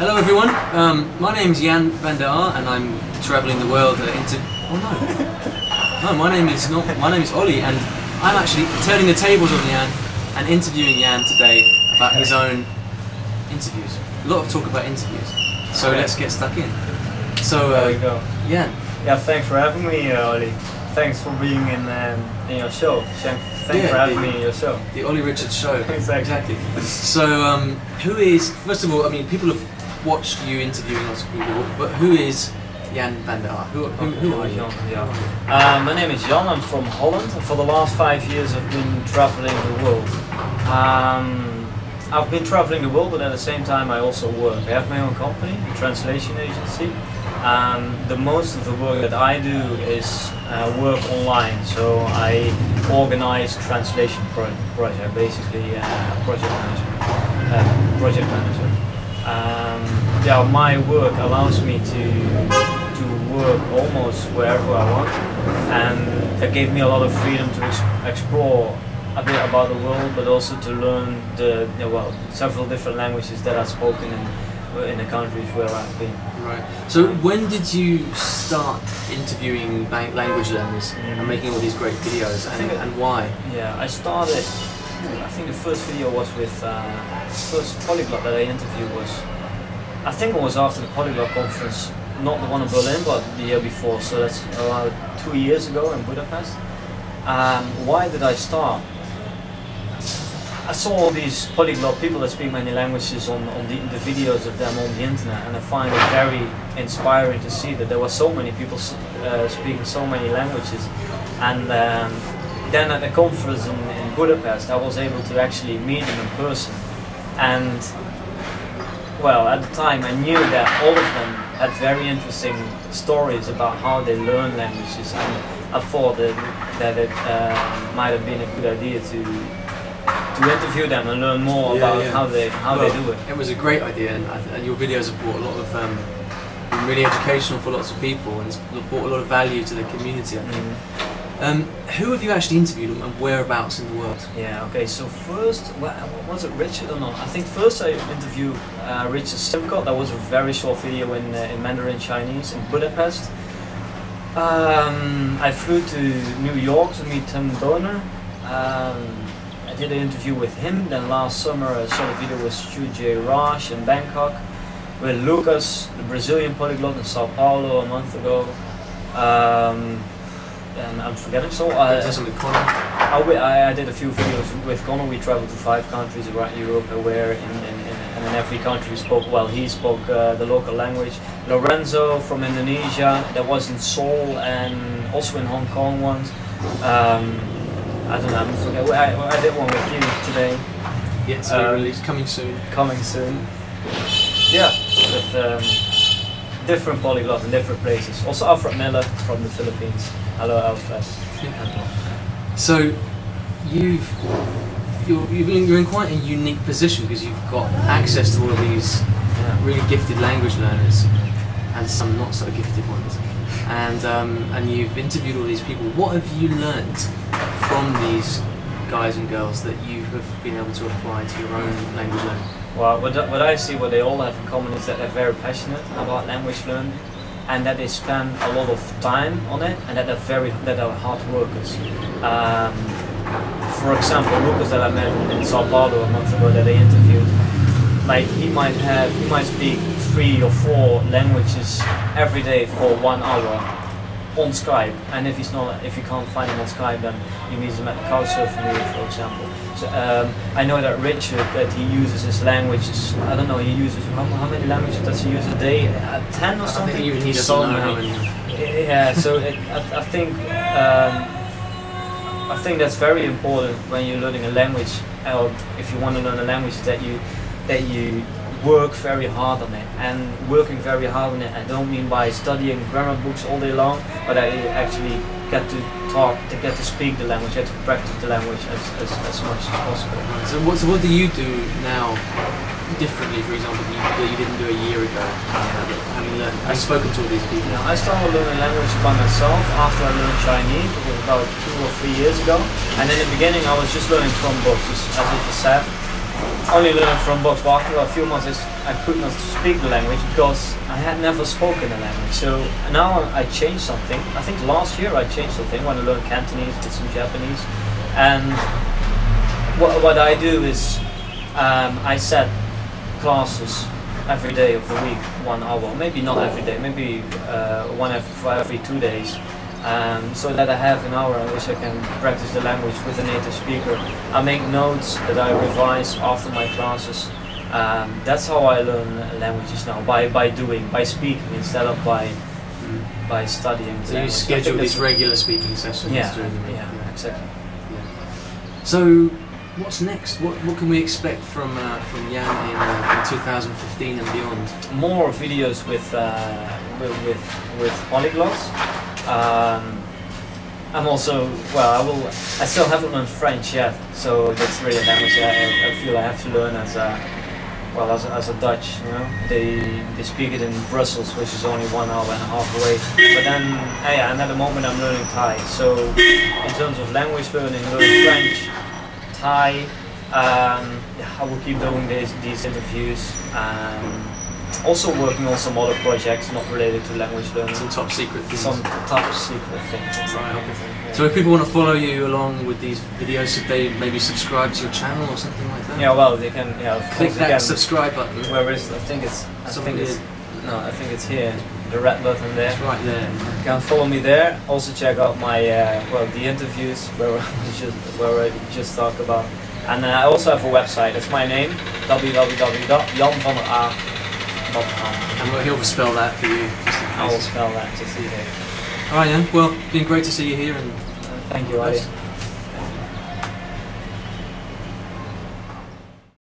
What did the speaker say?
Hello everyone, my name's Jan van der Aar and I'm travelling the world my name is Ollie and I'm actually turning the tables on Jan and interviewing Jan today about his own interviews. A lot of talk about interviews, so let's get stuck in. So there we go. Jan. Yeah, thanks for having me, Ollie. Thanks for being in your show. Thanks for having me in your show. The Ollie Richards show. Exactly. So, who is, first of all, I mean, people have watched you interviewing lots of people, but who is Jan van der Aar? Who are you? My name is Jan, I'm from Holland, and for the last 5 years I've been traveling the world. I've been traveling the world, but at the same time I also work. I have my own company, a translation agency. The most of the work that I do is work online, so I organize translation project, basically project manager. Yeah, my work allows me to work almost wherever I want, and that gave me a lot of freedom to explore a bit about the world, but also to learn several different languages that are spoken in the countries where I've been. Right. So when did you start interviewing language learners and making all these great videos, and why? Yeah, I started, I think the first video was with, first polyglot that I interviewed was, I think it was after the polyglot conference, not the one in Berlin, but the year before, so that's around 2 years ago in Budapest. Why did I start? I saw all these polyglot people that speak many languages on the videos of them on the internet, and I find it very inspiring to see that there were so many people speaking so many languages. And then at the conference in Budapest, I was able to actually meet them in person. And well, at the time I knew that all of them had very interesting stories about how they learn languages, and I thought that it might have been a good idea to interview them and learn more about how they do it. It was a great idea, and your videos have brought a lot of been really educational for lots of people, and it's brought a lot of value to the community, I think. Who have you actually interviewed and whereabouts in the world? Yeah, okay, so first, was it Richard or not? I think first I interviewed Richard Simcott. That was a very short video in Mandarin Chinese in Budapest. I flew to New York to meet Tim Boner. I did an interview with him. Then last summer I shot a video with Stu J. Raj in Bangkok, with Lucas, the Brazilian polyglot in Sao Paulo a month ago. And I'm forgetting, so I did a few videos with Connor. We traveled to 5 countries around Europe, where in every country he spoke the local language. Lorenzo from Indonesia, that was in Seoul and also in Hong Kong once. I don't know, I forget. I did one with you today. Yes, released, coming soon. Coming soon. Yeah, with different polyglots in different places. Also Alfred Miller from the Philippines. Hello Alfred. So you're in quite a unique position, because you've got access to all of these really gifted language learners and some not so gifted ones, and you've interviewed all these people. What have you learned from these guys and girls that you have been able to apply to your own language learning? Well, what I see, what they all have in common is that they're very passionate about language learning, and that they spend a lot of time on it, and that they're hard workers. For example, Lucas that I met in Sao Paulo a month ago that I interviewed, like he might speak 3 or 4 languages every day for 1 hour on Skype, and if you can't find him on Skype, then he meets him at the couchsurfing room, for example. So I know that Richard, that he uses his languages. I don't know. He uses how many languages does he use a day? 10 or something. I think even he doesn't know how many. Yeah. So I think that's very important when you're learning a language, or if you want to learn a language, that you work very hard on it. And working very hard on it, I don't mean by studying grammar books all day long, but that you actually get to talk, to get to speak the language, get to practice the language as much as possible. So what do you do now differently, for example, that you didn't do a year ago, having learned? I've spoken to all these people. Yeah, I started learning language by myself after I learned Chinese. It was about 2 or 3 years ago. And in the beginning I was just learning from books, as it was said. only learned from books, but after a few months I could not speak the language because I had never spoken the language. So now I changed something. I think last year I changed something when I learned Cantonese with some Japanese. And what I do is I set classes every day of the week, 1 hour. Maybe not every day, maybe for every 2 days. So that I have an hour in which I can practice the language with a native speaker. I make notes that I revise after my classes. That's how I learn languages now, by speaking instead of by studying. So you schedule these regular speaking sessions? Yeah, during the week. yeah, exactly. Yeah. So what's next? What can we expect from Jan in 2015 and beyond? More videos with polyglots. I'm also, well, I still haven't learned French yet, so that's really a language I feel I have to learn as a Dutch, you know. They speak it in Brussels, which is only 1 hour and a half away. But then, and at the moment I'm learning Thai. So in terms of language learning French, Thai. I will keep doing these interviews. Also working on some other projects not related to language learning. Some top secret things. Some top secret things. Right. Yeah. So if people want to follow you along with these videos, should they maybe subscribe to your channel or something like that? Yeah, well, they can. Yeah, of click course that they can. subscribe button. Where is? I think it's here. The red button there. It's right there. You can follow me there. Also check out my the interviews where I just talked about. And I also have a website. It's my name, www.janvanera.com. And he'll spell that for you. I will spell that just in case. Alright then, well, it's been great to see you here and thank you, Adi.